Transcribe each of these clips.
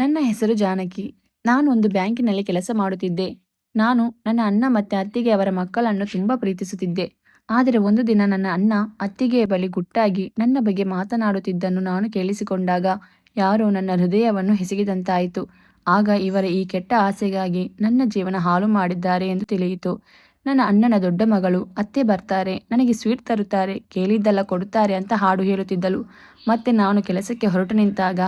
ನನ್ನ ಹೆಸರು ಜಾನಕಿ. ನಾನು ಒಂದು ಬ್ಯಾಂಕಿನಲ್ಲಿ ಕೆಲಸ ಮಾಡುತ್ತಿದ್ದೆ. ನಾನು ನನ್ನ ಅಣ್ಣ ಮತ್ತೆ ಅತ್ತಿಗೆ ಅವರ ಮಕ್ಕಳನ್ನು ತುಂಬಾ ಪ್ರೀತಿಸುತ್ತಿದ್ದೆ. ಆದರೆ ಒಂದು ದಿನ ನನ್ನ ಅಣ್ಣ ಅತ್ತಿಗೆಯ ಬಳಿ ಗುಟ್ಟಾಗಿ ನನ್ನ ಬಗ್ಗೆ ಮಾತನಾಡುತ್ತಿದ್ದನ್ನು ನಾನು ಕೇಳಿಸಿಕೊಂಡಾಗ ಯಾರೋ ನನ್ನ ಹೃದಯವನ್ನು ಎಸೆಗಿದಂತಾಯಿತು. ಆಗ ಇವರ ಈ ಕೆಟ್ಟ ಆಸೆಗಾಗಿ ನನ್ನ ಜೀವನ ಹಾಳು ಮಾಡಿದ್ದಾರೆ ಎಂದು ತಿಳಿಯಿತು. ನನ್ನ ಅಣ್ಣನ ದೊಡ್ಡ ಮಗಳು ಅತ್ತೆ ಬರ್ತಾರೆ, ನನಗೆ ಸ್ವೀಟ್ ತರುತ್ತಾರೆ, ಕೇಳಿದ್ದೆಲ್ಲ ಕೊಡುತ್ತಾರೆ ಅಂತ ಹಾಡು ಹೇಳುತ್ತಿದ್ದಳು. ಮತ್ತೆ ನಾನು ಕೆಲಸಕ್ಕೆ ಹೊರಟು ನಿಂತಾಗ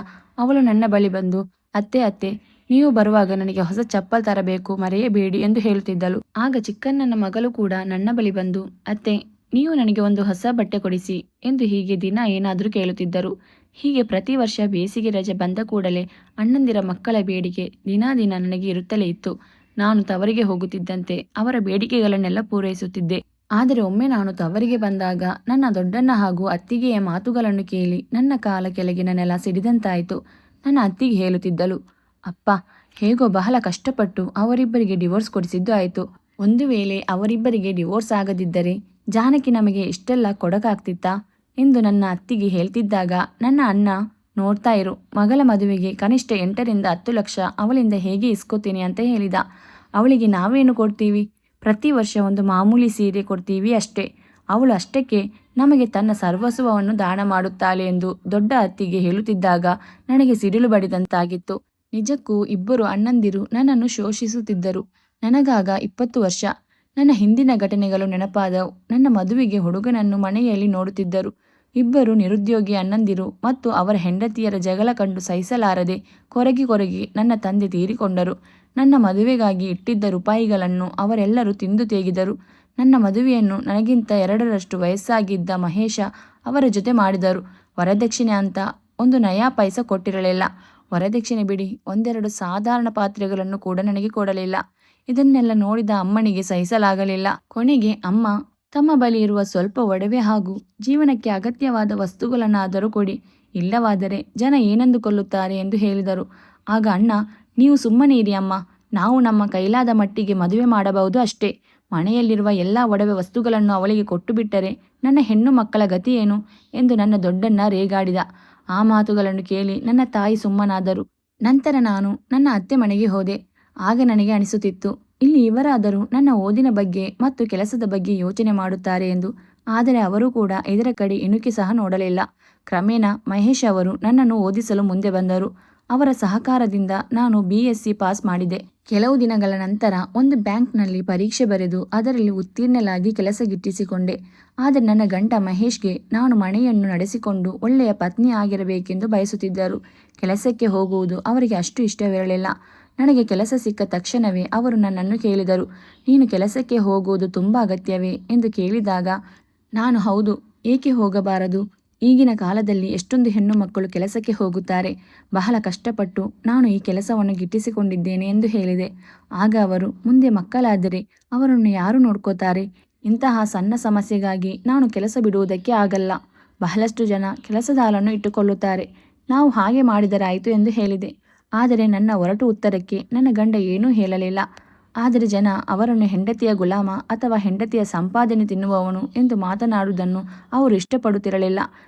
ಅವಳು ನನ್ನ ಬಳಿ ಬಂದು, ಅತ್ತೆ ಅತ್ತೆ, ನೀವು ಬರುವಾಗ ನನಗೆ ಹೊಸ ಚಪ್ಪಲ್ ತರಬೇಕು, ಮರೆಯಬೇಡಿ ಎಂದು ಹೇಳುತ್ತಿದ್ದಳು. ಆಗ ಚಿಕ್ಕಣ್ಣನ ಮಗಳು ಕೂಡ ನನ್ನ ಬಳಿ ಬಂದು, ಅತ್ತೆ, ನೀವು ನನಗೆ ಒಂದು ಹೊಸ ಬಟ್ಟೆ ಕೊಡಿಸಿ ಎಂದು ಹೀಗೆ ದಿನ ಏನಾದರೂ ಕೇಳುತ್ತಿದ್ದರು. ಹೀಗೆ ಪ್ರತಿ ವರ್ಷ ಬೇಸಿಗೆ ರಜೆ ಬಂದ ಕೂಡಲೇ ಅಣ್ಣಂದಿರ ಮಕ್ಕಳ ಬೇಡಿಕೆ ದಿನ ದಿನ ನನಗೆ ಇರುತ್ತಲೇ ಇತ್ತು. ನಾನು ತವರಿಗೆ ಹೋಗುತ್ತಿದ್ದಂತೆ ಅವರ ಬೇಡಿಕೆಗಳನ್ನೆಲ್ಲ ಪೂರೈಸುತ್ತಿದ್ದೆ. ಆದರೆ ಒಮ್ಮೆ ನಾನು ತವರಿಗೆ ಬಂದಾಗ ನನ್ನ ದೊಡ್ಡಣ್ಣ ಹಾಗೂ ಅತ್ತಿಗೆಯ ಮಾತುಗಳನ್ನು ಕೇಳಿ ನನ್ನ ಕಾಲ ಕೆಳಗಿನ ನೆಲ ಸಿಡಿದಂತಾಯಿತು. ನನ್ನ ಅತ್ತಿಗೆ ಹೇಳುತ್ತಿದ್ದಳು, ಅಪ್ಪ, ಹೇಗೋ ಬಹಳ ಕಷ್ಟಪಟ್ಟು ಅವರಿಬ್ಬರಿಗೆ ಡಿವೋರ್ಸ್ ಕೊಡಿಸಿದ್ದು ಆಯಿತು. ಒಂದು ವೇಳೆ ಅವರಿಬ್ಬರಿಗೆ ಡಿವೋರ್ಸ್ ಆಗದಿದ್ದರೆ ಜಾನಕಿ ನಮಗೆ ಇಷ್ಟೆಲ್ಲ ಕೊಡಕಾಗ್ತಿತ್ತಾ ಎಂದು ನನ್ನ ಅತ್ತಿಗೆ ಹೇಳ್ತಿದ್ದಾಗ ನನ್ನ ಅಣ್ಣ, ನೋಡ್ತಾ ಇರು, ಮಗಳ ಮದುವೆಗೆ ಕನಿಷ್ಠ 8ರಿಂದ 10 ಲಕ್ಷ ಅವಳಿಂದ ಹೇಗೆ ಇಸ್ಕೋತೀನಿ ಅಂತ ಹೇಳಿದ. ಅವಳಿಗೆ ನಾವೇನು ಕೊಡ್ತೀವಿ? ಪ್ರತಿ ವರ್ಷ ಒಂದು ಮಾಮೂಲಿ ಸೀರೆ ಕೊಡ್ತೀವಿ ಅಷ್ಟೇ. ಅವಳು ಅಷ್ಟಕ್ಕೆ ನಮಗೆ ತನ್ನ ಸರ್ವಸ್ವವನ್ನು ದಾನ ಮಾಡುತ್ತಾಳೆ ಎಂದು ದೊಡ್ಡ ಅತ್ತಿಗೆ ಹೇಳುತ್ತಿದ್ದಾಗ ನನಗೆ ಸಿಡಿಲು ಬಡಿದಂತಾಗಿತ್ತು. ನಿಜಕ್ಕೂ ಇಬ್ಬರು ಅಣ್ಣಂದಿರು ನನ್ನನ್ನು ಶೋಷಿಸುತ್ತಿದ್ದರು. ನನಗಾಗ 20 ವರ್ಷ. ನನ್ನ ಹಿಂದಿನ ಘಟನೆಗಳು ನೆನಪಾದವು. ನನ್ನ ಮದುವೆಗೆ ಹುಡುಗನನ್ನು ಮನೆಯಲ್ಲಿ ನೋಡುತ್ತಿದ್ದರು. ಇಬ್ಬರು ನಿರುದ್ಯೋಗಿ ಅಣ್ಣಂದಿರು ಮತ್ತು ಅವರ ಹೆಂಡತಿಯರ ಜಗಳ ಕಂಡು ಸಹಿಸಲಾರದೆ ಕೊರಗಿ ಕೊರಗಿ ನನ್ನ ತಂದೆ ತೀರಿಕೊಂಡರು. ನನ್ನ ಮದುವೆಗಾಗಿ ಇಟ್ಟಿದ್ದ ರೂಪಾಯಿಗಳನ್ನು ಅವರೆಲ್ಲರೂ ತಿಂದು ತೇಗಿದರು. ನನ್ನ ಮದುವೆಯನ್ನು ನನಗಿಂತ 2ರಷ್ಟು ವಯಸ್ಸಾಗಿದ್ದ ಮಹೇಶ ಅವರ ಜೊತೆ ಮಾಡಿದರು. ವರದಕ್ಷಿಣೆ ಅಂತ ಒಂದು ನಯಾ ಪೈಸ ಕೊಟ್ಟಿರಲಿಲ್ಲ. ವರದಕ್ಷಿಣೆ ಬಿಡಿ, ಒಂದೆರಡು ಸಾಧಾರಣ ಪಾತ್ರೆಗಳನ್ನು ಕೂಡ ನನಗೆ ಕೊಡಲಿಲ್ಲ. ಇದನ್ನೆಲ್ಲ ನೋಡಿದ ಅಮ್ಮನಿಗೆ ಸಹಿಸಲಾಗಲಿಲ್ಲ. ಕೊನೆಗೆ ಅಮ್ಮ, ತಮ್ಮ ಬಳಿ ಇರುವ ಸ್ವಲ್ಪ ಒಡವೆ ಹಾಗೂ ಜೀವನಕ್ಕೆ ಅಗತ್ಯವಾದ ವಸ್ತುಗಳನ್ನಾದರೂ ಕೊಡಿ, ಇಲ್ಲವಾದರೆ ಜನ ಏನೆಂದುಕೊಳ್ಳುತ್ತಾರೆ ಎಂದು ಹೇಳಿದರು. ಆಗ ಅಣ್ಣ, ನೀವು ಸುಮ್ಮನೆ ಇರಿ ಅಮ್ಮ, ನಾವು ನಮ್ಮ ಕೈಲಾದ ಮಟ್ಟಿಗೆ ಮದುವೆ ಮಾಡಬಹುದು ಅಷ್ಟೇ. ಮನೆಯಲ್ಲಿರುವ ಎಲ್ಲ ಒಡವೆ ವಸ್ತುಗಳನ್ನು ಅವಳಿಗೆ ಕೊಟ್ಟು ಬಿಟ್ಟರೆ ನನ್ನ ಹೆಣ್ಣು ಮಕ್ಕಳ ಗತಿ ಏನು ಎಂದು ನನ್ನ ದೊಡ್ಡಣ್ಣ ರೇಗಾಡಿದ. ಆ ಮಾತುಗಳನ್ನು ಕೇಳಿ ನನ್ನ ತಾಯಿ ಸುಮ್ಮನಾದರು. ನಂತರ ನಾನು ನನ್ನ ಅತ್ತೆ ಮನೆಗೆ ಹೋದೆ. ಆಗ ನನಗೆ ಅನಿಸುತ್ತಿತ್ತು, ಇಲ್ಲಿ ಇವರಾದರೂ ನನ್ನ ಓದಿನ ಬಗ್ಗೆ ಮತ್ತು ಕೆಲಸದ ಬಗ್ಗೆ ಯೋಚನೆ ಮಾಡುತ್ತಾರೆ ಎಂದು. ಆದರೆ ಅವರು ಕೂಡ ಇದರ ಕಡೆ ಇಣುಕಿ ಸಹ ನೋಡಲಿಲ್ಲ. ಕ್ರಮೇಣ ಮಹೇಶ್ ಅವರು ನನ್ನನ್ನು ಓದಿಸಲು ಮುಂದೆ ಬಂದರು. ಅವರ ಸಹಕಾರದಿಂದ ನಾನು BSc ಪಾಸ್ ಮಾಡಿದೆ. ಕೆಲವು ದಿನಗಳ ನಂತರ ಒಂದು ಬ್ಯಾಂಕ್ನಲ್ಲಿ ಪರೀಕ್ಷೆ ಬರೆದು ಅದರಲ್ಲಿ ಉತ್ತೀರ್ಣಲಾಗಿ ಕೆಲಸ ಗಿಟ್ಟಿಸಿಕೊಂಡೆ. ಆದರೆ ನನ್ನ ಗಂಡ ಮಹೇಶ್ಗೆ ನಾನು ಮನೆಯನ್ನು ನಡೆಸಿಕೊಂಡು ಒಳ್ಳೆಯ ಪತ್ನಿ ಆಗಿರಬೇಕೆಂದು ಬಯಸುತ್ತಿದ್ದರು. ಕೆಲಸಕ್ಕೆ ಹೋಗುವುದು ಅವರಿಗೆ ಅಷ್ಟು ಇಷ್ಟವಿರಲಿಲ್ಲ. ನನಗೆ ಕೆಲಸ ಸಿಕ್ಕ ತಕ್ಷಣವೇ ಅವರು ನನ್ನನ್ನು ಕೇಳಿದರು, ನೀನು ಕೆಲಸಕ್ಕೆ ಹೋಗುವುದು ತುಂಬ ಅಗತ್ಯವೇ ಎಂದು ಕೇಳಿದಾಗ ನಾನು, ಹೌದು, ಏಕೆ ಹೋಗಬಾರದು, ಈಗಿನ ಕಾಲದಲ್ಲಿ ಎಷ್ಟೊಂದು ಹೆಣ್ಣು ಮಕ್ಕಳು ಕೆಲಸಕ್ಕೆ ಹೋಗುತ್ತಾರೆ, ಬಹಳ ಕಷ್ಟಪಟ್ಟು ನಾನು ಈ ಕೆಲಸವನ್ನು ಗಿಟ್ಟಿಸಿಕೊಂಡಿದ್ದೇನೆ ಎಂದು ಹೇಳಿದೆ. ಆಗ ಅವರು, ಮುಂದೆ ಮಕ್ಕಳಾದರೆ ಅವರನ್ನು ಯಾರು ನೋಡ್ಕೋತಾರೆ? ಇಂತಹ ಸಣ್ಣ ಸಮಸ್ಯೆಗಾಗಿ ನಾನು ಕೆಲಸ ಬಿಡುವುದಕ್ಕೆ ಆಗಲ್ಲ. ಬಹಳಷ್ಟು ಜನ ಕೆಲಸದ ಹಾಲನ್ನು ಇಟ್ಟುಕೊಳ್ಳುತ್ತಾರೆ, ನಾವು ಹಾಗೆ ಮಾಡಿದರಾಯಿತು ಎಂದು ಹೇಳಿದೆ. ಆದರೆ ನನ್ನ ಒರಟು ಉತ್ತರಕ್ಕೆ ನನ್ನ ಗಂಡ ಏನೂ ಹೇಳಲಿಲ್ಲ. ಆದರೆ ಜನ ಅವರನ್ನು ಹೆಂಡತಿಯ ಗುಲಾಮ ಅಥವಾ ಹೆಂಡತಿಯ ಸಂಪಾದನೆ ತಿನ್ನುವವನು ಎಂದು ಮಾತನಾಡುವುದನ್ನು ಅವರು ಇಷ್ಟಪಡುತ್ತಿರಲಿಲ್ಲ.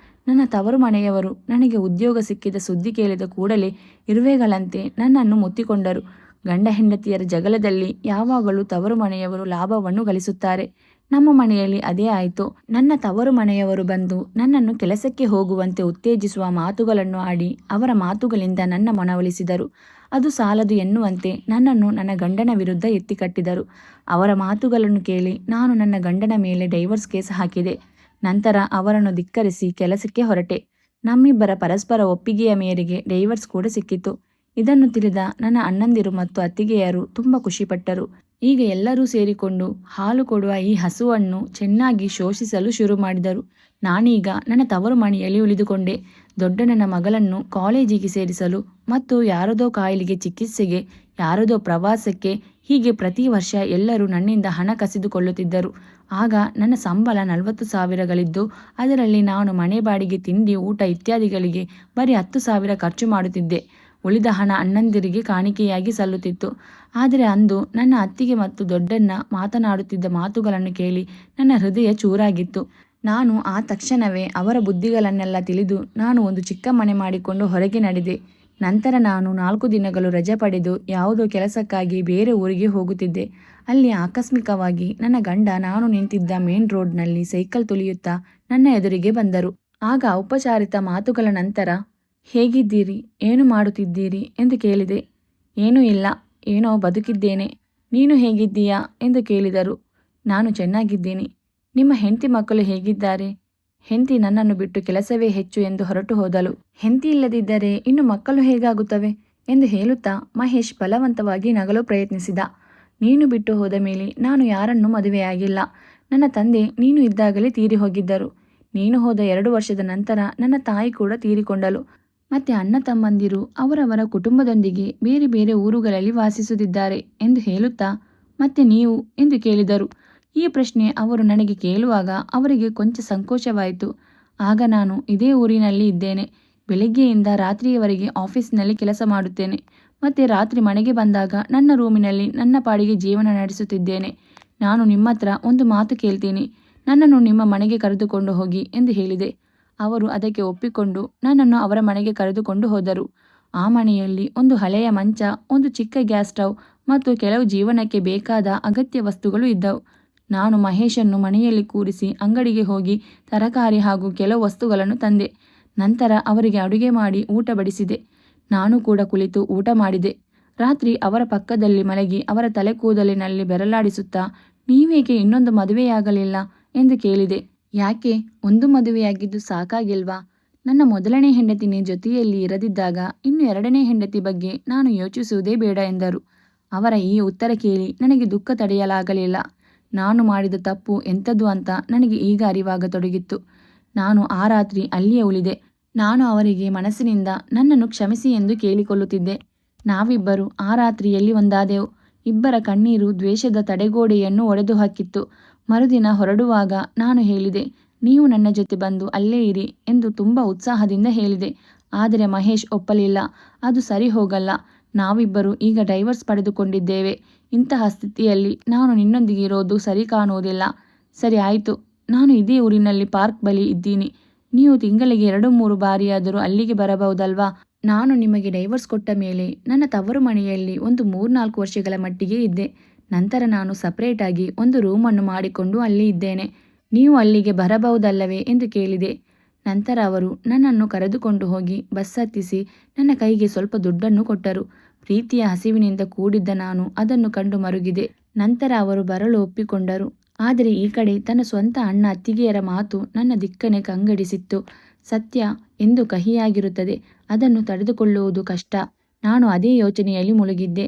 ನನ್ನ ತವರು ಮನೆಯವರು ನನಗೆ ಉದ್ಯೋಗ ಸಿಕ್ಕಿದ ಸುದ್ದಿ ಕೇಳಿದ ಕೂಡಲೇ ಇರುವೆಗಳಂತೆ ನನ್ನನ್ನು ಮುತ್ತಿಕೊಂಡರು. ಗಂಡ ಹೆಂಡತಿಯರ ಜಗಳದಲ್ಲಿ ಯಾವಾಗಲೂ ತವರು ಮನೆಯವರು ಲಾಭವನ್ನು ಗಳಿಸುತ್ತಾರೆ. ನಮ್ಮ ಮನೆಯಲ್ಲಿ ಅದೇ ಆಯಿತು. ನನ್ನ ತವರು ಮನೆಯವರು ಬಂದು ನನ್ನನ್ನು ಕೆಲಸಕ್ಕೆ ಹೋಗುವಂತೆ ಉತ್ತೇಜಿಸುವ ಮಾತುಗಳನ್ನು ಆಡಿ ಅವರ ಮಾತುಗಳಿಂದ ನನ್ನ ಮನವೊಲಿಸಿದರು. ಅದು ಸಾಲದು ಎನ್ನುವಂತೆ ನನ್ನನ್ನು ನನ್ನ ಗಂಡನ ವಿರುದ್ಧ ಎತ್ತಿಕಟ್ಟಿದರು. ಅವರ ಮಾತುಗಳನ್ನು ಕೇಳಿ ನಾನು ನನ್ನ ಗಂಡನ ಮೇಲೆ ಡೈವರ್ಸ್ ಕೇಸ್ ಹಾಕಿದೆ. ನಂತರ ಅವರನ್ನು ಧಿಕ್ಕರಿಸಿ ಕೆಲಸಕ್ಕೆ ಹೊರಟೆ. ನಮ್ಮಿಬ್ಬರ ಪರಸ್ಪರ ಒಪ್ಪಿಗೆಯ ಮೇರೆಗೆ ಡೈವರ್ಸ್ ಕೂಡ ಸಿಕ್ಕಿತು. ಇದನ್ನು ತಿಳಿದ ನನ್ನ ಅಣ್ಣಂದಿರು ಮತ್ತು ಅತ್ತಿಗೆಯರು ತುಂಬ ಖುಷಿಪಟ್ಟರು. ಈಗ ಎಲ್ಲರೂ ಸೇರಿಕೊಂಡು ಹಾಲು ಕೊಡುವ ಈ ಹಸುವನ್ನು ಚೆನ್ನಾಗಿ ಶೋಷಿಸಲು ಶುರು ಮಾಡಿದರು. ನಾನೀಗ ನನ್ನ ತವರು ಮನೆಯಲ್ಲಿ ಉಳಿದುಕೊಂಡೆ. ದೊಡ್ಡಣ್ಣನ ಮಗಳನ್ನು ಕಾಲೇಜಿಗೆ ಸೇರಿಸಲು ಮತ್ತು ಯಾರದೋ ಕಾಯಿಲೆಗೆ ಚಿಕಿತ್ಸೆಗೆ, ಯಾರದೋ ಪ್ರವಾಸಕ್ಕೆ, ಹೀಗೆ ಪ್ರತಿ ವರ್ಷ ಎಲ್ಲರೂ ನನ್ನಿಂದ ಹಣ ಕಸಿದುಕೊಳ್ಳುತ್ತಿದ್ದರು. ಆಗ ನನ್ನ ಸಂಬಳ 40,000ಗಳಿದ್ದು ಅದರಲ್ಲಿ ನಾನು ಮನೆ ಬಾಡಿಗೆ, ತಿಂಡಿ, ಊಟ ಇತ್ಯಾದಿಗಳಿಗೆ ಬರೀ 10,000 ಖರ್ಚು ಮಾಡುತ್ತಿದ್ದೆ. ಉಳಿದ ಹಣ ಅಣ್ಣಂದಿರಿಗೆ ಕಾಣಿಕೆಯಾಗಿ ಸಲ್ಲುತ್ತಿತ್ತು. ಆದರೆ ಅಂದು ನನ್ನ ಅತ್ತಿಗೆ ಮತ್ತು ದೊಡ್ಡಣ್ಣ ಮಾತನಾಡುತ್ತಿದ್ದ ಮಾತುಗಳನ್ನು ಕೇಳಿ ನನ್ನ ಹೃದಯ ಚೂರಾಗಿತ್ತು. ನಾನು ಆ ತಕ್ಷಣವೇ ಅವರ ಬುದ್ಧಿಗಳನ್ನೆಲ್ಲ ತಿಳಿದು ನಾನು ಒಂದು ಚಿಕ್ಕ ಮನೆ ಮಾಡಿಕೊಂಡು ಹೊರಗೆ ನಡೆದೆ. ನಂತರ ನಾನು 4 ದಿನಗಳು ರಜೆ ಪಡೆದು ಯಾವುದೋ ಕೆಲಸಕ್ಕಾಗಿ ಬೇರೆ ಊರಿಗೆ ಹೋಗುತ್ತಿದ್ದೆ. ಅಲ್ಲಿ ಆಕಸ್ಮಿಕವಾಗಿ ನನ್ನ ಗಂಡ ನಾನು ನಿಂತಿದ್ದ ಮೇನ್ ರೋಡ್ನಲ್ಲಿ ಸೈಕಲ್ ತುಳಿಯುತ್ತಾ ನನ್ನ ಎದುರಿಗೆ ಬಂದರು. ಆಗ ಔಪಚಾರಿಕ ಮಾತುಗಳ ನಂತರ, ಹೇಗಿದ್ದೀರಿ, ಏನು ಮಾಡುತ್ತಿದ್ದೀರಿ ಎಂದು ಕೇಳಿದೆ. ಏನೂ ಇಲ್ಲ, ಏನೋ ಬದುಕಿದ್ದೇನೆ. ನೀನು ಹೇಗಿದ್ದೀಯಾ ಎಂದು ಕೇಳಿದರು. ನಾನು ಚೆನ್ನಾಗಿದ್ದೀನಿ. ನಿಮ್ಮ ಹೆಂಡತಿ ಮಕ್ಕಳು ಹೇಗಿದ್ದಾರೆ? ಹೆಂಡತಿ ನನ್ನನ್ನು ಬಿಟ್ಟು ಕೆಲಸವೇ ಹೆಚ್ಚು ಎಂದು ಹೊರಟು ಹೋದಳು. ಹೆಂಡತಿ ಇಲ್ಲದಿದ್ದರೆ ಇನ್ನು ಮಕ್ಕಳು ಹೇಗಾಗುತ್ತವೆ ಎಂದು ಹೇಳುತ್ತಾ ಮಹೇಶ್ ಬಲವಂತವಾಗಿ ನಗಲು ಪ್ರಯತ್ನಿಸಿದ. ನೀನು ಬಿಟ್ಟು ಹೋದ ಮೇಲೆ ನಾನು ಯಾರನ್ನೂ ಮದುವೆಯಾಗಿಲ್ಲ. ನನ್ನ ತಂದೆ ನೀನು ಇದ್ದಾಗಲೇ ತೀರಿ ಹೋಗಿದ್ದರು. ನೀನು ಹೋದ 2 ವರ್ಷದ ನಂತರ ನನ್ನ ತಾಯಿ ಕೂಡ ತೀರಿಕೊಂಡಳು. ಮತ್ತೆ ಅಣ್ಣ ತಮ್ಮಂದಿರು ಅವರವರ ಕುಟುಂಬದೊಂದಿಗೆ ಬೇರೆ ಬೇರೆ ಊರುಗಳಲ್ಲಿ ವಾಸಿಸುತ್ತಿದ್ದಾರೆ ಎಂದು ಹೇಳುತ್ತಾ, ಮತ್ತೆ ನೀವು ಎಂದು ಕೇಳಿದರು. ಈ ಪ್ರಶ್ನೆ ಅವರು ನನಗೆ ಕೇಳುವಾಗ ಅವರಿಗೆ ಕೊಂಚ ಸಂಕೋಚವಾಯಿತು. ಆಗ ನಾನು ಇದೇ ಊರಿನಲ್ಲಿ ಇದ್ದೇನೆ. ಬೆಳಿಗ್ಗೆಯಿಂದ ರಾತ್ರಿಯವರೆಗೆ ಆಫೀಸಿನಲ್ಲಿ ಕೆಲಸ ಮಾಡುತ್ತೇನೆ. ಮತ್ತೆ ರಾತ್ರಿ ಮನೆಗೆ ಬಂದಾಗ ನನ್ನ ರೂಮಿನಲ್ಲಿ ನನ್ನ ಪಾಡಿಗೆ ಜೀವನ ನಡೆಸುತ್ತಿದ್ದೇನೆ. ನಾನು ನಿಮ್ಮತ್ರ ಒಂದು ಮಾತು ಕೇಳ್ತೀನಿ. ನನ್ನನ್ನು ನಿಮ್ಮ ಮನೆಗೆ ಕರೆದುಕೊಂಡು ಹೋಗಿ ಎಂದು ಹೇಳಿದೆ. ಅವರು ಅದಕ್ಕೆ ಒಪ್ಪಿಕೊಂಡು ನನ್ನನ್ನು ಅವರ ಮನೆಗೆ ಕರೆದುಕೊಂಡು ಹೋದರು. ಆ ಮನೆಯಲ್ಲಿ ಒಂದು ಹಳೆಯ ಮಂಚ, ಒಂದು ಚಿಕ್ಕ ಗ್ಯಾಸ್ ಸ್ಟವ್ ಮತ್ತು ಕೆಲವು ಜೀವನಕ್ಕೆ ಬೇಕಾದ ಅಗತ್ಯ ವಸ್ತುಗಳು ಇದ್ದವು. ನಾನು ಮಹೇಶನ್ನು ಮನೆಯಲ್ಲಿ ಕೂರಿಸಿ ಅಂಗಡಿಗೆ ಹೋಗಿ ತರಕಾರಿ ಹಾಗೂ ಕೆಲವು ವಸ್ತುಗಳನ್ನು ತಂದೆ. ನಂತರ ಅವರಿಗೆ ಅಡುಗೆ ಮಾಡಿ ಊಟ ಬಡಿಸಿದೆ. ನಾನು ಕೂಡ ಕುಳಿತು ಊಟ ಮಾಡಿದೆ. ರಾತ್ರಿ ಅವರ ಪಕ್ಕದಲ್ಲಿ ಮಲಗಿ ಅವರ ತಲೆ ಕೂದಲಿನಲ್ಲಿ ಬೆರಳಾಡಿಸುತ್ತಾ, ನೀವೇಕೆ ಇನ್ನೊಂದು ಮದುವೆಯಾಗಲಿಲ್ಲ ಎಂದು ಕೇಳಿದೆ. ಯಾಕೆ, ಒಂದು ಮದುವೆಯಾಗಿದ್ದು ಸಾಕಾಗಿಲ್ವಾ? ನನ್ನ ಮೊದಲನೇ ಹೆಂಡತಿನಿ ಜೊತೆಯಲ್ಲಿ ಇರದಿದ್ದಾಗ ಇನ್ನು 2ನೇ ಹೆಂಡತಿ ಬಗ್ಗೆ ನಾನು ಯೋಚಿಸುವುದೇ ಬೇಡ ಎಂದರು. ಅವರ ಈ ಉತ್ತರ ಕೇಳಿ ನನಗೆ ದುಃಖ ತಡೆಯಲಾಗಲಿಲ್ಲ. ನಾನು ಮಾಡಿದ ತಪ್ಪು ಎಂಥದ್ದು ಅಂತ ನನಗೆ ಈಗ ಅರಿವಾಗತೊಡಗಿತ್ತು. ನಾನು ಆ ರಾತ್ರಿ ಅಲ್ಲಿಯೇ ಉಳಿದೆ. ನಾನು ಅವರಿಗೆ ಮನಸ್ಸಿನಿಂದ ನನ್ನನ್ನು ಕ್ಷಮಿಸಿ ಎಂದು ಕೇಳಿಕೊಳ್ಳುತ್ತಿದ್ದೆ. ನಾವಿಬ್ಬರು ಆ ರಾತ್ರಿಯಲ್ಲಿ ಒಂದಾದೆವು. ಇಬ್ಬರ ಕಣ್ಣೀರು ದ್ವೇಷದ ತಡೆಗೋಡೆಯನ್ನು ಒಡೆದು ಹಾಕಿತ್ತು. ಮರುದಿನ ಹೊರಡುವಾಗ ನಾನು ಹೇಳಿದೆ, ನೀವು ನನ್ನ ಜೊತೆ ಬಂದು ಅಲ್ಲೇ ಇರಿ ಎಂದು ತುಂಬ ಉತ್ಸಾಹದಿಂದ ಹೇಳಿದೆ. ಆದರೆ ಮಹೇಶ್ ಒಪ್ಪಲಿಲ್ಲ. ಅದು ಸರಿ ಹೋಗಲ್ಲ. ನಾವಿಬ್ಬರು ಈಗ ಡೈವರ್ಸ್ ಪಡೆದುಕೊಂಡಿದ್ದೇವೆ. ಇಂತಹ ಸ್ಥಿತಿಯಲ್ಲಿ ನಾನು ನಿನ್ನೊಂದಿಗೆ ಇರೋದು ಸರಿ ಕಾಣುವುದಿಲ್ಲ. ಸರಿ ಆಯಿತು, ನಾನು ಇದೇ ಊರಿನಲ್ಲಿ ಪಾರ್ಕ್ ಬಳಿ ಇದ್ದೀನಿ. ನೀವು ತಿಂಗಳಿಗೆ 2-3 ಬಾರಿಯಾದರೂ ಅಲ್ಲಿಗೆ ಬರಬಹುದಲ್ವಾ? ನಾನು ನಿಮಗೆ ಡೈವರ್ಸ್ ಕೊಟ್ಟ ಮೇಲೆ ನನ್ನ ತವರು ಮನೆಯಲ್ಲಿ ಒಂದು 3-4 ವರ್ಷಗಳ ಮಟ್ಟಿಗೆ ಇದ್ದೆ. ನಂತರ ನಾನು ಸಪರೇಟಾಗಿ ಒಂದು ರೂಮನ್ನು ಮಾಡಿಕೊಂಡು ಅಲ್ಲಿ ಇದ್ದೇನೆ. ನೀವು ಅಲ್ಲಿಗೆ ಬರಬಹುದಲ್ಲವೇ ಎಂದು ಕೇಳಿದೆ. ನಂತರ ಅವರು ನನ್ನನ್ನು ಕರೆದುಕೊಂಡು ಹೋಗಿ ಬಸ್ ಹತ್ತಿಸಿ ನನ್ನ ಕೈಗೆ ಸ್ವಲ್ಪ ದುಡ್ಡನ್ನು ಕೊಟ್ಟರು. ಪ್ರೀತಿಯ ಹಸಿವಿನಿಂದ ಕೂಡಿದ್ದ ನಾನು ಅದನ್ನು ಕಂಡು ಮರುಗಿದೆ. ನಂತರ ಅವರು ಬರಲು ಒಪ್ಪಿಕೊಂಡರು. ಆದರೆ ಈ ಕಡೆ ತನ್ನ ಸ್ವಂತ ಅಣ್ಣ ಅತ್ತಿಗೆಯರ ಮಾತು ನನ್ನ ದಿಕ್ಕನೆ ಕಂಗಡಿಸಿತ್ತು. ಸತ್ಯ ಎಂದು ಕಹಿಯಾಗಿರುತ್ತದೆ, ಅದನ್ನು ತಡೆದುಕೊಳ್ಳುವುದು ಕಷ್ಟ. ನಾನು ಅದೇ ಯೋಚನೆಯಲ್ಲಿ ಮುಳುಗಿದ್ದೆ.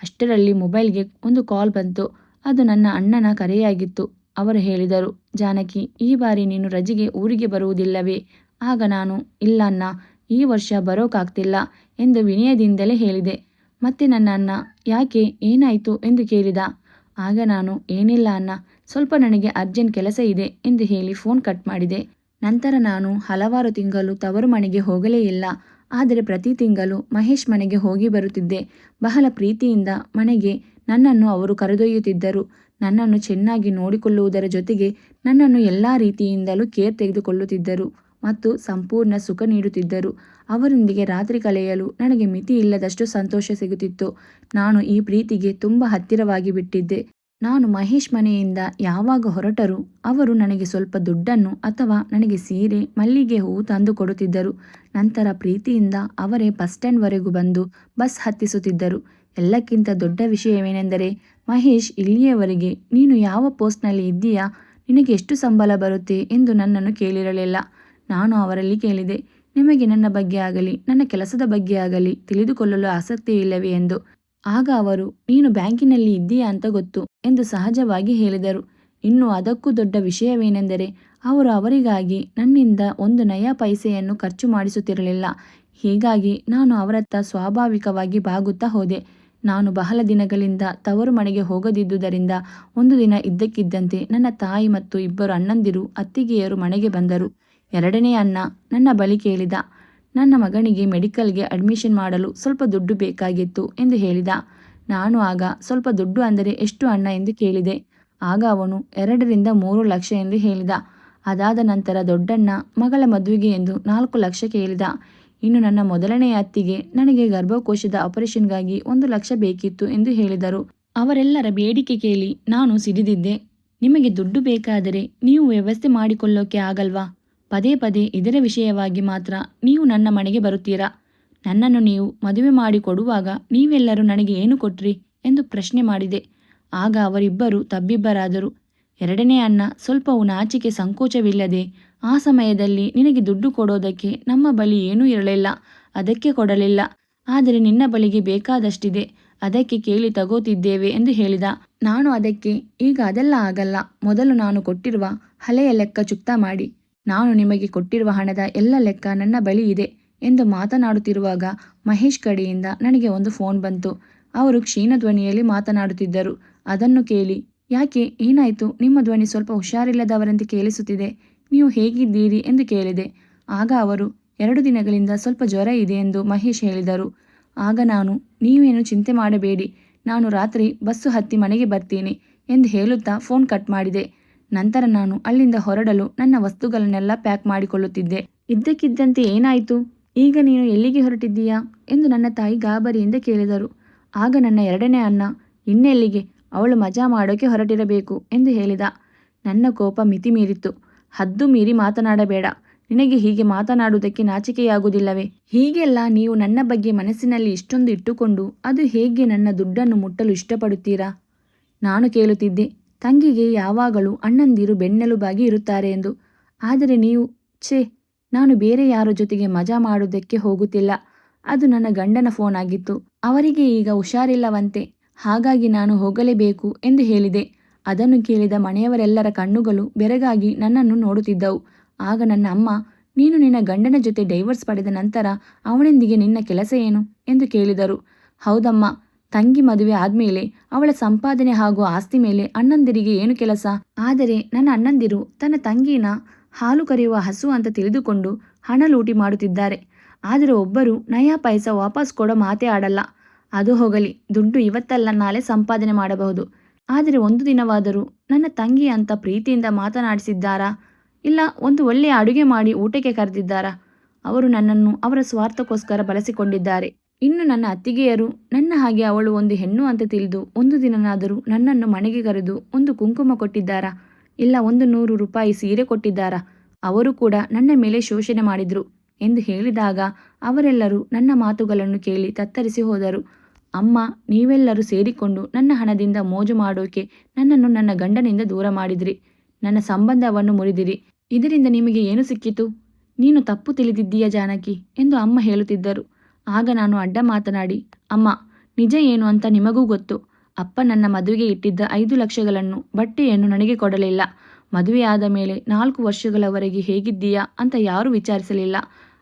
ಅಷ್ಟರಲ್ಲಿ ಮೊಬೈಲ್ಗೆ ಒಂದು ಕಾಲ್ ಬಂತು. ಅದು ನನ್ನ ಅಣ್ಣನ ಕರೆಯಾಗಿತ್ತು. ಅವರು ಹೇಳಿದರು, ಜಾನಕಿ, ಈ ಬಾರಿ ನೀನು ರಜೆಗೆ ಊರಿಗೆ ಬರುವುದಿಲ್ಲವೇ? ಆಗ ನಾನು, ಇಲ್ಲ ಅಣ್ಣ, ಈ ವರ್ಷ ಬರೋಕ್ಕಾಗ್ತಿಲ್ಲ ಎಂದು ವಿನಯದಿಂದಲೇ ಹೇಳಿದೆ. ಮತ್ತೆ ನನ್ನ ಅಣ್ಣ, ಯಾಕೆ, ಏನಾಯಿತು ಎಂದು ಕೇಳಿದ. ಆಗ ನಾನು, ಏನಿಲ್ಲ ಅಣ್ಣ, ಸ್ವಲ್ಪ ನನಗೆ ಅರ್ಜೆಂಟ್ ಕೆಲಸ ಇದೆ ಎಂದು ಹೇಳಿ ಫೋನ್ ಕಟ್ ಮಾಡಿದೆ. ನಂತರ ನಾನು ಹಲವಾರು ತಿಂಗಳು ತವರು ಮನೆಗೆ ಹೋಗಲೇ ಇಲ್ಲ. ಆದರೆ ಪ್ರತಿ ತಿಂಗಳು ಮಹೇಶ್ ಮನೆಗೆ ಹೋಗಿ ಬರುತ್ತಿದ್ದೆ. ಬಹಳ ಪ್ರೀತಿಯಿಂದ ಮನೆಗೆ ನನ್ನನ್ನು ಅವರು ಕರೆದೊಯ್ಯುತ್ತಿದ್ದರು. ನನ್ನನ್ನು ಚೆನ್ನಾಗಿ ನೋಡಿಕೊಳ್ಳುವುದರ ಜೊತೆಗೆ ನನ್ನನ್ನು ಎಲ್ಲ ರೀತಿಯಿಂದಲೂ ಕೇರ್ ತೆಗೆದುಕೊಳ್ಳುತ್ತಿದ್ದರು ಮತ್ತು ಸಂಪೂರ್ಣ ಸುಖ ನೀಡುತ್ತಿದ್ದರು. ಅವರೊಂದಿಗೆ ರಾತ್ರಿ ಕಳೆಯಲು ನನಗೆ ಮಿತಿ ಇಲ್ಲದಷ್ಟು ಸಂತೋಷ ಸಿಗುತ್ತಿತ್ತು. ನಾನು ಈ ಪ್ರೀತಿಗೆ ತುಂಬ ಹತ್ತಿರವಾಗಿ ಬಿಟ್ಟಿದ್ದೆ. ನಾನು ಮಹೇಶ್ ಮನೆಯಿಂದ ಯಾವಾಗ ಹೊರಟರೂ ಅವರು ನನಗೆ ಸ್ವಲ್ಪ ದುಡ್ಡನ್ನು ಅಥವಾ ನನಗೆ ಸೀರೆ, ಮಲ್ಲಿಗೆ ಹೂವು ತಂದು ಕೊಡುತ್ತಿದ್ದರು. ನಂತರ ಪ್ರೀತಿಯಿಂದ ಅವರೇ ಬಸ್ ಸ್ಟ್ಯಾಂಡ್ವರೆಗೂ ಬಂದು ಬಸ್ ಹತ್ತಿಸುತ್ತಿದ್ದರು. ಎಲ್ಲಕ್ಕಿಂತ ದೊಡ್ಡ ವಿಷಯವೇನೆಂದರೆ, ಮಹೇಶ್ ಇಲ್ಲಿಯವರೆಗೆ ನೀನು ಯಾವ ಪೋಸ್ಟ್ನಲ್ಲಿ ಇದ್ದೀಯಾ, ನಿನಗೆ ಎಷ್ಟು ಸಂಬಳ ಬರುತ್ತೆ ಎಂದು ನನ್ನನ್ನು ಕೇಳಿರಲಿಲ್ಲ. ನಾನು ಅವರಲ್ಲಿ ಕೇಳಿದೆ, ನಿಮಗೆ ನನ್ನ ಬಗ್ಗೆ ಆಗಲಿ ನನ್ನ ಕೆಲಸದ ಬಗ್ಗೆ ಆಗಲಿ ತಿಳಿದುಕೊಳ್ಳಲು ಆಸಕ್ತಿ ಇಲ್ಲವೇ ಎಂದು. ಆಗ ಅವರು, ನೀನು ಬ್ಯಾಂಕಿನಲ್ಲಿ ಇದ್ದೀಯಾ ಅಂತ ಗೊತ್ತು ಎಂದು ಸಹಜವಾಗಿ ಹೇಳಿದರು. ಇನ್ನು ಅದಕ್ಕೂ ದೊಡ್ಡ ವಿಷಯವೇನೆಂದರೆ, ಅವರು ಅವರಿಗಾಗಿ ನನ್ನಿಂದ ಒಂದು ನಯಾ ಪೈಸೆಯನ್ನು ಖರ್ಚು ಮಾಡಿಸುತ್ತಿರಲಿಲ್ಲ. ಹೀಗಾಗಿ ನಾನು ಅವರತ್ತ ಸ್ವಾಭಾವಿಕವಾಗಿ ಬಾಗುತ್ತಾ ಹೋದೆ. ನಾನು ಬಹಳ ದಿನಗಳಿಂದ ತವರು ಮನೆಗೆ ಹೋಗದಿದ್ದುದರಿಂದ ಒಂದು ದಿನ ಇದ್ದಕ್ಕಿದ್ದಂತೆ ನನ್ನ ತಾಯಿ ಮತ್ತು 2 ಅಣ್ಣಂದಿರು, ಅತ್ತಿಗೆಯರು ಮನೆಗೆ ಬಂದರು. 2ನೇ ಅಣ್ಣ ನನ್ನ ಬಳಿ ಕೇಳಿದ, ನನ್ನ ಮಗನಿಗೆ ಮೆಡಿಕಲ್ಗೆ ಅಡ್ಮಿಷನ್ ಮಾಡಲು ಸ್ವಲ್ಪ ದುಡ್ಡು ಬೇಕಾಗಿತ್ತು ಎಂದು ಹೇಳಿದ. ನಾನು ಆಗ, ಸ್ವಲ್ಪ ದುಡ್ಡು ಅಂದರೆ ಎಷ್ಟು ಅಣ್ಣ ಎಂದು ಕೇಳಿದೆ. ಆಗ ಅವನು 2-3 ಲಕ್ಷ ಎಂದು ಹೇಳಿದ. ಅದಾದ ನಂತರ ದೊಡ್ಡಣ್ಣ ಮಗಳ ಮದುವೆಗೆ ಎಂದು 4 ಲಕ್ಷ ಕೇಳಿದ. ಇನ್ನು ನನ್ನ ಮೊದಲನೆಯ ಅತ್ತಿಗೆ ನನಗೆ ಗರ್ಭಕೋಶದ ಆಪರೇಷನ್ಗಾಗಿ 1,00,000 ಬೇಕಿತ್ತು ಎಂದು ಹೇಳಿದರು. ಅವರೆಲ್ಲರ ಬೇಡಿಕೆ ಕೇಳಿ ನಾನು ಸಿಡಿದಿದ್ದೆ. ನಿಮಗೆ ದುಡ್ಡು ಬೇಕಾದರೆ ನೀವು ವ್ಯವಸ್ಥೆ ಮಾಡಿಕೊಳ್ಳೋಕೆ ಆಗಲ್ವಾ? ಪದೇ ಪದೇ ಇದರ ವಿಷಯವಾಗಿ ಮಾತ್ರ ನೀವು ನನ್ನ ಮನೆಗೆ ಬರುತ್ತೀರಾ? ನನ್ನನ್ನು ನೀವು ಮದುವೆ ಮಾಡಿಕೊಡುವಾಗ ನೀವೆಲ್ಲರೂ ನನಗೆ ಏನು ಕೊಟ್ರಿ ಎಂದು ಪ್ರಶ್ನೆ ಮಾಡಿದೆ. ಆಗ ಅವರಿಬ್ಬರು ತಬ್ಬಿಬ್ಬರಾದರು. ಎರಡನೇ ಅಣ್ಣ ಸ್ವಲ್ಪವೂ ನಾಚಿಕೆ ಸಂಕೋಚವಿಲ್ಲದೆ, ಆ ಸಮಯದಲ್ಲಿ ನಿನಗೆ ದುಡ್ಡು ಕೊಡೋದಕ್ಕೆ ನಮ್ಮ ಬಳಿ ಏನೂ ಇರಲಿಲ್ಲ, ಅದಕ್ಕೆ ಕೊಡಲಿಲ್ಲ. ಆದರೆ ನಿನ್ನ ಬಳಿಗೆ ಬೇಕಾದಷ್ಟಿದೆ, ಅದಕ್ಕೆ ಕೇಳಿ ತಗೋತಿದ್ದೇವೆ ಎಂದು ಹೇಳಿದ. ನಾನು ಅದಕ್ಕೆ ಈಗ ಅದೆಲ್ಲ ಆಗಲ್ಲ, ಮೊದಲು ನಾನು ಕೊಟ್ಟಿರುವ ಹಳೆಯ ಲೆಕ್ಕ ಚುಕ್ತಾ ಮಾಡಿ. ನಾನು ನಿಮಗೆ ಕೊಟ್ಟಿರುವ ಹಣದ ಎಲ್ಲ ಲೆಕ್ಕ ನನ್ನ ಬಳಿ ಇದೆ ಎಂದು ಮಾತನಾಡುತ್ತಿರುವಾಗ ಮಹೇಶ್ ಕಡೆಯಿಂದ ನನಗೆ ಒಂದು ಫೋನ್ ಬಂತು. ಅವರು ಕ್ಷೀಣ ಧ್ವನಿಯಲ್ಲಿ ಮಾತನಾಡುತ್ತಿದ್ದರು. ಅದನ್ನು ಕೇಳಿ, ಯಾಕೆ, ಏನಾಯಿತು? ನಿಮ್ಮ ಧ್ವನಿ ಸ್ವಲ್ಪ ಹುಷಾರಿಲ್ಲದವರಂತೆ ಕೇಳಿಸುತ್ತಿದೆ. ನೀವು ಹೇಗಿದ್ದೀರಿ ಎಂದು ಕೇಳಿದೆ. ಆಗ ಅವರು 2 ದಿನಗಳಿಂದ ಸ್ವಲ್ಪ ಜ್ವರ ಇದೆ ಎಂದು ಮಹೇಶ್ ಹೇಳಿದರು. ಆಗ ನಾನು, ನೀವೇನು ಚಿಂತೆ ಮಾಡಬೇಡಿ, ನಾನು ರಾತ್ರಿ ಬಸ್ಸು ಹತ್ತಿ ಮನೆಗೆ ಬರ್ತೀನಿ ಎಂದು ಹೇಳುತ್ತಾ ಫೋನ್ ಕಟ್ ಮಾಡಿದೆ. ನಂತರ ನಾನು ಅಲ್ಲಿಂದ ಹೊರಡಲು ನನ್ನ ವಸ್ತುಗಳನ್ನೆಲ್ಲ ಪ್ಯಾಕ್ ಮಾಡಿಕೊಳ್ಳುತ್ತಿದ್ದೆ. ಇದ್ದಕ್ಕಿದ್ದಂತೆ ಏನಾಯಿತು? ಈಗ ನೀನು ಎಲ್ಲಿಗೆ ಹೊರಟಿದ್ದೀಯಾ ಎಂದು ನನ್ನ ತಾಯಿ ಗಾಬರಿಯಿಂದ ಕೇಳಿದರು. ಆಗ ನನ್ನ ಎರಡನೇ ಅಣ್ಣ, ಇನ್ನೆಲ್ಲಿಗೆ, ಅವಳು ಮಜಾ ಮಾಡೋಕೆ ಹೊರಟಿರಬೇಕು ಎಂದು ಹೇಳಿದ. ನನ್ನ ಕೋಪ ಮಿತಿ ಮೀರಿತ್ತು. ಹದ್ದು ಮೀರಿ ಮಾತನಾಡಬೇಡ, ನಿನಗೆ ಹೀಗೆ ಮಾತನಾಡುವುದಕ್ಕೆ ನಾಚಿಕೆಯಾಗುವುದಿಲ್ಲವೇ? ಹೀಗೆಲ್ಲ ನೀವು ನನ್ನ ಬಗ್ಗೆ ಮನಸ್ಸಿನಲ್ಲಿ ಇಷ್ಟೊಂದು ಇಟ್ಟುಕೊಂಡು ಅದು ಹೇಗೆ ನನ್ನ ದುಡ್ಡನ್ನು ಮುಟ್ಟಲು ಇಷ್ಟಪಡುತ್ತೀರಾ? ನಾನು ಕೇಳುತ್ತಿದ್ದೆ, ತಂಗಿಗೆ ಯಾವಾಗಲೂ ಅಣ್ಣಂದಿರು ಬೆನ್ನೆಲುಬಾಗಿ ಇರುತ್ತಾರೆ ಎಂದು. ಆದರೆ ನೀವು, ಛೇ, ನಾನು ಬೇರೆ ಯಾರ ಜೊತೆಗೆ ಮಜಾ ಮಾಡುವುದಕ್ಕೆ ಹೋಗುತ್ತಿಲ್ಲ. ಅದು ನನ್ನ ಗಂಡನ ಫೋನ್ ಆಗಿತ್ತು. ಅವರಿಗೆ ಈಗ ಹುಷಾರಿಲ್ಲವಂತೆ, ಹಾಗಾಗಿ ನಾನು ಹೋಗಲೇಬೇಕು ಎಂದು ಹೇಳಿದೆ. ಅದನ್ನು ಕೇಳಿದ ಮನೆಯವರೆಲ್ಲರ ಕಣ್ಣುಗಳು ಬೆರಗಾಗಿ ನನ್ನನ್ನು ನೋಡುತ್ತಿದ್ದವು. ಆಗ ನನ್ನ ಅಮ್ಮ, ನೀನು ನಿನ್ನ ಗಂಡನ ಜೊತೆ ಡೈವರ್ಸ್ ಪಡೆದ ನಂತರ ಅವನೊಂದಿಗೆ ನಿನ್ನ ಕೆಲಸ ಏನು ಎಂದು ಕೇಳಿದರು. ಹೌದಮ್ಮ, ತಂಗಿ ಮದುವೆ ಆದಮೇಲೆ ಅವಳ ಸಂಪಾದನೆ ಹಾಗೂ ಆಸ್ತಿ ಮೇಲೆ ಅಣ್ಣಂದಿರಿಗೆ ಏನು ಕೆಲಸ? ಆದರೆ ನನ್ನ ಅಣ್ಣಂದಿರು ತನ್ನ ತಂಗಿನ ಹಾಲು ಕರೆಯುವ ಹಸು ಅಂತ ತಿಳಿದುಕೊಂಡು ಹಣ ಲೂಟಿ ಮಾಡುತ್ತಿದ್ದಾರೆ. ಆದರೆ ಒಬ್ಬರು ನಯಾ ಪೈಸಾ ವಾಪಸ್ ಕೊಡೋ ಮಾತೇ ಆಡಲ್ಲ. ಅದು ಹೋಗಲಿ, ದುಡ್ಡು ಇವತ್ತಲ್ಲ ನಾಳೆ ಸಂಪಾದನೆ ಮಾಡಬಹುದು. ಆದರೆ ಒಂದು ದಿನವಾದರೂ ನನ್ನ ತಂಗಿ ಅಂತ ಪ್ರೀತಿಯಿಂದ ಮಾತನಾಡಿಸಿದ್ದಾರಾ? ಇಲ್ಲ ಒಂದು ಒಳ್ಳೆಯ ಅಡುಗೆ ಮಾಡಿ ಊಟಕ್ಕೆ ಕರೆದಿದ್ದಾರಾ? ಅವರು ನನ್ನನ್ನು ಅವರ ಸ್ವಾರ್ಥಕ್ಕೋಸ್ಕರ ಬಳಸಿಕೊಂಡಿದ್ದಾರೆ. ಇನ್ನು ನನ್ನ ಅತ್ತಿಗೆಯರು ನನ್ನ ಹಾಗೆ ಅವಳು ಒಂದು ಹೆಣ್ಣು ಅಂತ ತಿಳಿದು ಒಂದು ದಿನನಾದರೂ ನನ್ನನ್ನು ಮನೆಗೆ ಕರೆದು ಒಂದು ಕುಂಕುಮ ಕೊಟ್ಟಿದ್ದಾರಾ? ಇಲ್ಲ ಒಂದು 100 ರೂಪಾಯಿ ಸೀರೆ ಕೊಟ್ಟಿದ್ದಾರಾ? ಅವರು ಕೂಡ ನನ್ನ ಮೇಲೆ ಶೋಷಣೆ ಮಾಡಿದ್ರು ಎಂದು ಹೇಳಿದಾಗ ಅವರೆಲ್ಲರೂ ನನ್ನ ಮಾತುಗಳನ್ನು ಕೇಳಿ ತತ್ತರಿಸಿ ಹೋದರು. ಅಮ್ಮ, ನೀವೆಲ್ಲರೂ ಸೇರಿಕೊಂಡು ನನ್ನ ಹಣದಿಂದ ಮೋಜು ಮಾಡೋಕೆ ನನ್ನನ್ನು ನನ್ನ ಗಂಡನಿಂದ ದೂರ ಮಾಡಿದ್ರಿ, ನನ್ನ ಸಂಬಂಧವನ್ನು ಮುರಿದಿರಿ. ಇದರಿಂದ ನಿಮಗೆ ಏನು ಸಿಕ್ಕಿತು? ನೀನು ತಪ್ಪು ತಿಳಿದಿದ್ದೀಯ ಜಾನಕಿ ಎಂದು ಅಮ್ಮ ಹೇಳುತ್ತಿದ್ದರು. ಆಗ ನಾನು ಅಡ್ಡ ಮಾತನಾಡಿ, ಅಮ್ಮ, ನಿಜ ಏನು ಅಂತ ನಿಮಗೂ ಗೊತ್ತು. ಅಪ್ಪ ನನ್ನ ಮದುವೆಗೆ ಇಟ್ಟಿದ್ದ 5 ಲಕ್ಷಗಳನ್ನು ಬಟ್ಟೆಯನ್ನು ನನಗೆ ಕೊಡಲಿಲ್ಲ. ಮದುವೆಯಾದ ಮೇಲೆ 4 ವರ್ಷಗಳವರೆಗೆ ಹೇಗಿದ್ದೀಯಾ ಅಂತ ಯಾರೂ ವಿಚಾರಿಸಲಿಲ್ಲ.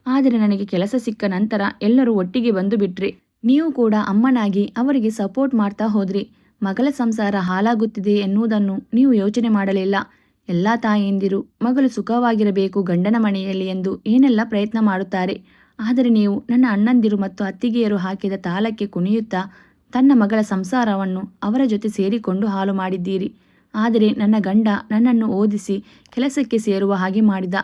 ಆದರೆ ನನಗೆ ಕೆಲಸ ಸಿಕ್ಕ ನಂತರ ಎಲ್ಲರೂ ಒಟ್ಟಿಗೆ ಬಂದು ಬಿಟ್ರಿ. ನೀವು ಕೂಡ ಅಮ್ಮನಾಗಿ ಅವರಿಗೆ ಸಪೋರ್ಟ್ ಮಾಡ್ತಾ ಹೋದ್ರಿ. ಮಗಳ ಸಂಸಾರ ಹಾಳಾಗುತ್ತಿದೆ ಎನ್ನುವುದನ್ನು ನೀವು ಯೋಚನೆ ಮಾಡಲಿಲ್ಲ. ಎಲ್ಲ ತಾಯಂದಿರು ಮಗಳು ಸುಖವಾಗಿರಬೇಕು ಗಂಡನ ಮನೆಯಲ್ಲಿ ಎಂದು ಏನೆಲ್ಲ ಪ್ರಯತ್ನ ಮಾಡುತ್ತಾರೆ. ಆದರೆ ನೀವು ನನ್ನ ಅಣ್ಣಂದಿರು ಮತ್ತು ಅತ್ತಿಗೆಯರು ಹಾಕಿದ ತಾಳಕ್ಕೆ ಕುಣಿಯುತ್ತಾ ತನ್ನ ಮಗಳ ಸಂಸಾರವನ್ನು ಅವರ ಜೊತೆ ಸೇರಿಕೊಂಡು ಹಾಳು ಮಾಡಿದ್ದೀರಿ. ಆದರೆ ನನ್ನ ಗಂಡ ನನ್ನನ್ನು ಓದಿಸಿ ಕೆಲಸಕ್ಕೆ ಸೇರುವ ಹಾಗೆ ಮಾಡಿದ.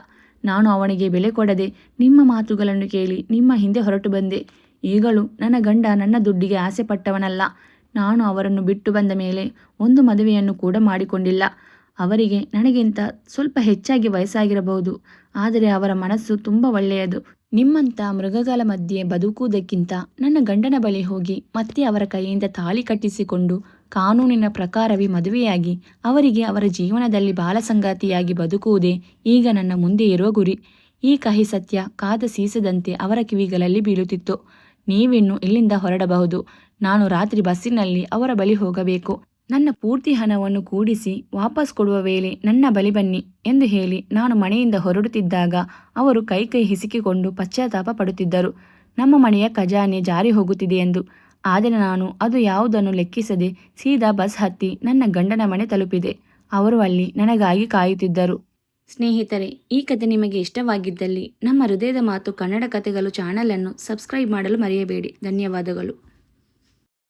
ನಾನು ಅವನಿಗೆ ಬೆಲೆ ಕೊಡದೆ ನಿಮ್ಮ ಮಾತುಗಳನ್ನು ಕೇಳಿ ನಿಮ್ಮ ಹಿಂದೆ ಹೊರಟು ಬಂದೆ. ಈಗಲೂ ನನ್ನ ಗಂಡ ನನ್ನ ದುಡ್ಡಿಗೆ ಆಸೆ ಪಟ್ಟವನಲ್ಲ. ನಾನು ಅವರನ್ನು ಬಿಟ್ಟು ಬಂದ ಮೇಲೆ ಒಂದು ಮದುವೆಯನ್ನು ಕೂಡ ಮಾಡಿಕೊಂಡಿಲ್ಲ. ಅವರಿಗೆ ನನಗಿಂತ ಸ್ವಲ್ಪ ಹೆಚ್ಚಾಗಿ ವಯಸ್ಸಾಗಿರಬಹುದು, ಆದರೆ ಅವರ ಮನಸ್ಸು ತುಂಬ ಒಳ್ಳೆಯದು. ನಿಮ್ಮಂಥ ಮೃಗಗಳ ಮಧ್ಯೆ ಬದುಕುವುದಕ್ಕಿಂತ ನನ್ನ ಗಂಡನ ಬಳಿ ಹೋಗಿ ಮತ್ತೆ ಅವರ ಕೈಯಿಂದ ತಾಳಿ ಕಟ್ಟಿಸಿಕೊಂಡು ಕಾನೂನಿನ ಪ್ರಕಾರವೇ ಮದುವೆಯಾಗಿ ಅವರಿಗೆ ಅವರ ಜೀವನದಲ್ಲಿ ಬಾಲಸಂಗಾತಿಯಾಗಿ ಬದುಕುವುದೇ ಈಗ ನನ್ನ ಮುಂದೆ ಇರುವ ಗುರಿ. ಈ ಕಹಿ ಸತ್ಯ ಕಾದ ಸೀಸದಂತೆ ಅವರ ಕಿವಿಗಳಲ್ಲಿ ಬೀಳುತ್ತಿತ್ತು. ನೀವಿನ್ನು ಇಲ್ಲಿಂದ ಹೊರಡಬಹುದು. ನಾನು ರಾತ್ರಿ ಬಸ್ಸಿನಲ್ಲಿ ಅವರ ಬಳಿ ಹೋಗಬೇಕು. ನನ್ನ ಪೂರ್ತಿ ಹಣವನ್ನು ಕೂಡಿಸಿ ವಾಪಸ್ ಕೊಡುವ ವೇಳೆ ನನ್ನ ಬಳಿ ಬನ್ನಿ ಎಂದು ಹೇಳಿ ನಾನು ಮನೆಯಿಂದ ಹೊರಡುತ್ತಿದ್ದಾಗ ಅವರು ಕೈ ಹಿಸಿಕಿಕೊಂಡು ಪಶ್ಚಾತ್ತಾಪ ಪಡುತ್ತಿದ್ದರು. ನಮ್ಮ ಮನೆಯ ಖಜಾನೆ ಜಾರಿ ಹೋಗುತ್ತಿದೆ ಎಂದು. ಆದರೆ ನಾನು ಅದು ಯಾವುದನ್ನು ಲೆಕ್ಕಿಸದೆ ಸೀದಾ ಬಸ್ ಹತ್ತಿ ನನ್ನ ಗಂಡನ ಮನೆ ತಲುಪಿದೆ. ಅವರು ಅಲ್ಲಿ ನನಗಾಗಿ ಕಾಯುತ್ತಿದ್ದರು. ಸ್ನೇಹಿತರೆ, ಈ ಕಥೆ ನಿಮಗೆ ಇಷ್ಟವಾಗಿದ್ದಲ್ಲಿ ನಮ್ಮ ಹೃದಯದ ಮಾತು ಕನ್ನಡ ಕಥೆಗಳು ಚಾನಲನ್ನು ಸಬ್ಸ್ಕ್ರೈಬ್ ಮಾಡಲು ಮರೆಯಬೇಡಿ. ಧನ್ಯವಾದಗಳು.